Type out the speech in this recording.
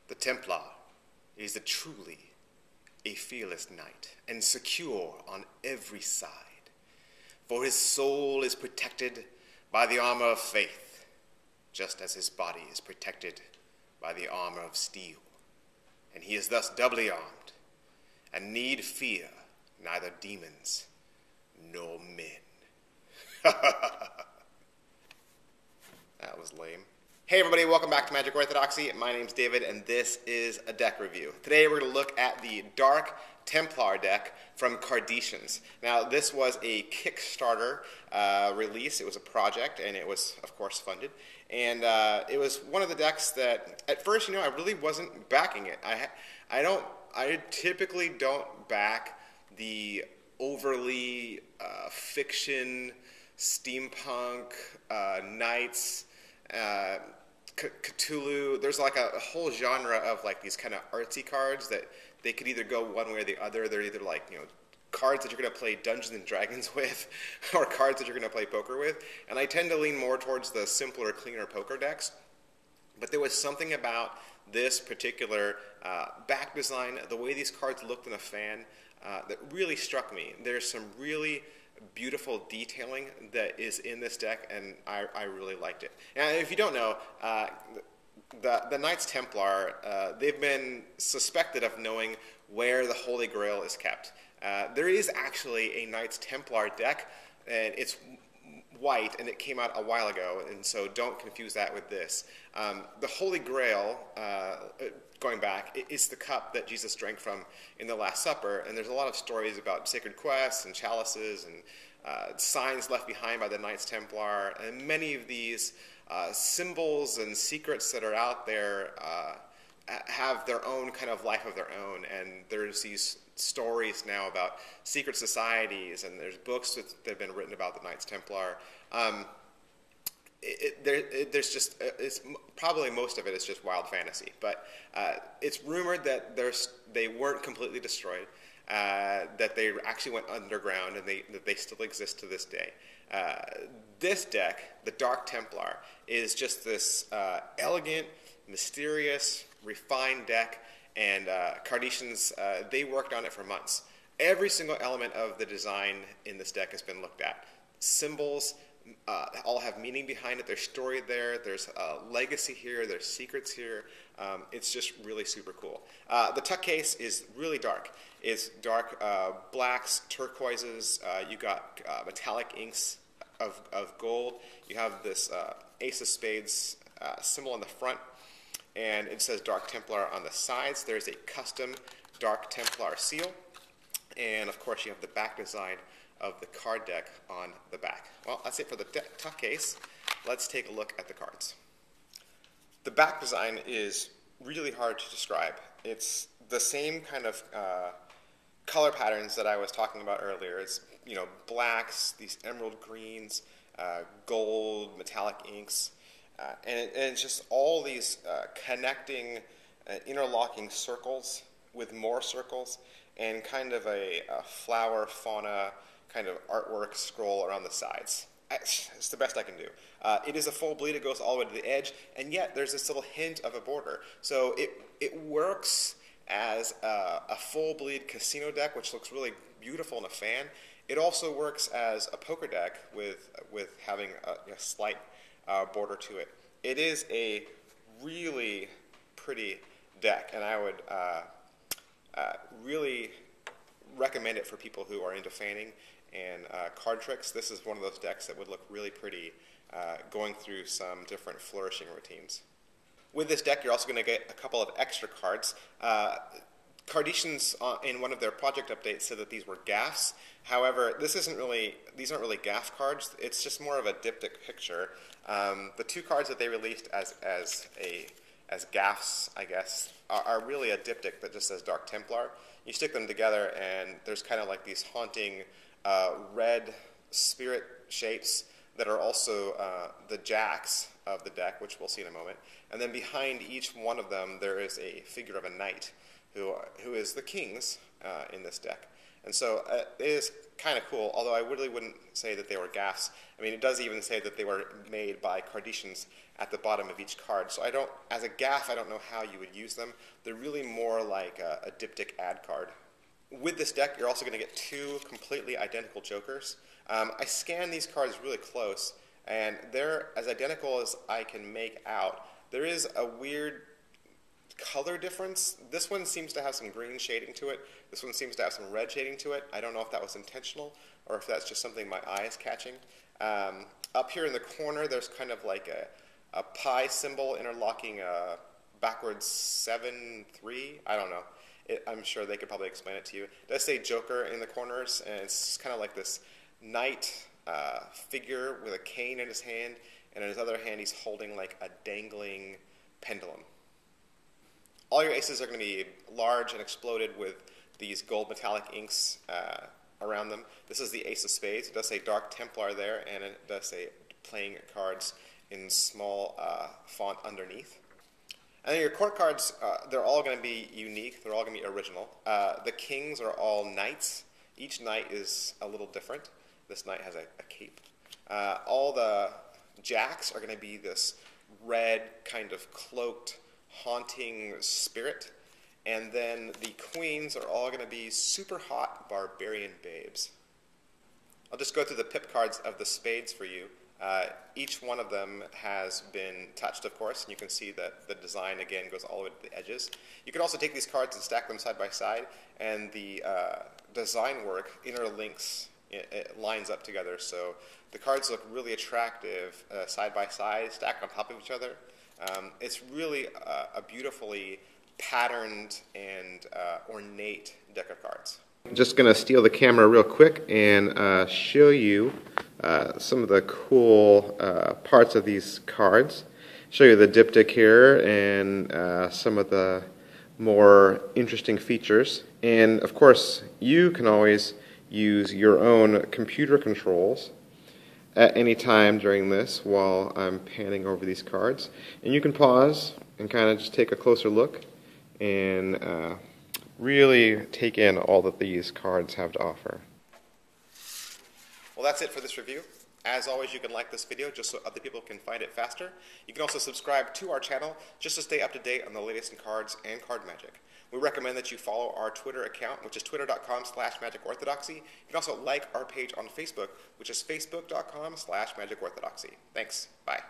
The Templar is truly a fearless knight, and secure on every side. For his soul is protected by the armor of faith, just as his body is protected by the armor of steel. And he is thus doubly armed, and need fear neither demons nor men. That was lame. Hey everybody, welcome back to Magic Orthodoxy. My name's David, and this is a deck review. Today we're going to look at the Dark Templar deck from Cardicians. Now, this was a Kickstarter release. It was a project, and it was, of course, funded. And it was one of the decks that, at first, I really wasn't backing it. I typically don't back the overly fiction, steampunk, knights, Cthulhu. There's like a whole genre of like these kind of artsy cards that they could either go one way or the other. They're either like, cards that you're going to play Dungeons and Dragons with, or cards that you're going to play poker with. And I tend to lean more towards the simpler, cleaner poker decks. But there was something about this particular back design, the way these cards looked in a fan, that really struck me. There's some really beautiful detailing that is in this deck, and I really liked it. Now, if you don't know, the Knights Templar, they've been suspected of knowing where the Holy Grail is kept. There is actually a Knights Templar deck, and it's white, and it came out a while ago, and so don't confuse that with this. The Holy Grail, going back, is the cup that Jesus drank from in the Last Supper, and there's a lot of stories about sacred quests and chalices and signs left behind by the Knights Templar, and many of these symbols and secrets that are out there have their own kind of life of their own, and there's these stories now about secret societies, and there's books that have been written about the Knights Templar. It's probably most of it is just wild fantasy, but it's rumored that they weren't completely destroyed, that they actually went underground, and that they still exist to this day. This deck, the Dark Templar, is just this elegant, mysterious, refined deck, and Cardicians, they worked on it for months. Every single element of the design in this deck has been looked at. Symbols all have meaning behind it. There's story there. There's legacy here. There's secrets here. It's just really super cool. The tuck case is really dark. It's dark blacks, turquoises. You got metallic inks of gold. You have this Ace of Spades symbol on the front, and it says Dark Templar on the sides. There's a custom Dark Templar seal, and of course you have the back design of the card deck on the back. Well, that's it for the tuck case. Let's take a look at the cards. The back design is really hard to describe. It's the same kind of color patterns that I was talking about earlier. It's blacks, these emerald greens, gold, metallic inks, and it's just all these connecting, interlocking circles with more circles, and kind of a flower fauna kind of artwork scroll around the sides. It's the best I can do. It is a full bleed. It goes all the way to the edge, and yet there's this little hint of a border. So it works as a full bleed casino deck, which looks really beautiful in a fan. It also works as a poker deck with having a slight border to it. It is a really pretty deck, and I would really recommend it for people who are into fanning and card tricks. This is one of those decks that would look really pretty going through some different flourishing routines. With this deck, you're also going to get a couple of extra cards. Cardicians, in one of their project updates, said that these were gaffs. However, these aren't really gaff cards. It's just more of a diptych picture. The two cards that they released as gaffs, I guess, are really a diptych that just says Dark Templar. You stick them together, and there's kind of like these haunting red spirit shapes that are also the jacks of the deck, which we'll see in a moment. And then behind each one of them, there is a figure of a knight who is the kings in this deck. And so it is kind of cool, although I really wouldn't say that they were gaffs. I mean, it does even say that they were made by Cardicians at the bottom of each card. So as a gaff, I don't know how you would use them. They're really more like a diptych ad card. With this deck, you're also going to get 2 completely identical jokers. I scanned these cards really close, and they're as identical as I can make out. There is a weird color difference. This one seems to have some green shading to it. This one seems to have some red shading to it. I don't know if that was intentional or if that's just something my eye is catching. Up here in the corner, there's kind of like a pi symbol interlocking a backwards 7-3. I don't know. I'm sure they could probably explain it to you. It does say Joker in the corners, and it's kind of like this knight figure with a cane in his hand, and in his other hand he's holding like a dangling pendulum. All your aces are going to be large and exploded with these gold metallic inks around them. This is the Ace of Spades. It does say Dark Templar there, and it does say playing cards in small font underneath. And then your court cards, they're all going to be unique. They're all going to be original. The kings are all knights. Each knight is a little different. This knight has a cape. All the jacks are going to be this red kind of cloaked, haunting spirit. And then the queens are all going to be super hot barbarian babes. I'll just go through the pip cards of the spades for you. Each one of them has been touched, of course, and you can see that the design, again, goes all the way to the edges. You can also take these cards and stack them side by side, and the design work interlinks, it lines up together, so the cards look really attractive side by side, stacked on top of each other. It's really a beautifully patterned and ornate deck of cards. I'm just going to steal the camera real quick and show you some of the cool parts of these cards. Show you the diptych here and some of the more interesting features. And of course, you can always use your own computer controls at any time during this while I'm panning over these cards. And you can pause and kind of just take a closer look and really take in all that these cards have to offer. Well, that's it for this review. As always, you can like this video just so other people can find it faster. You can also subscribe to our channel just to stay up to date on the latest in cards and card magic. We recommend that you follow our Twitter account, which is twitter.com/magicorthodoxy. You can also like our page on Facebook, which is facebook.com/magicorthodoxy. Thanks. Bye.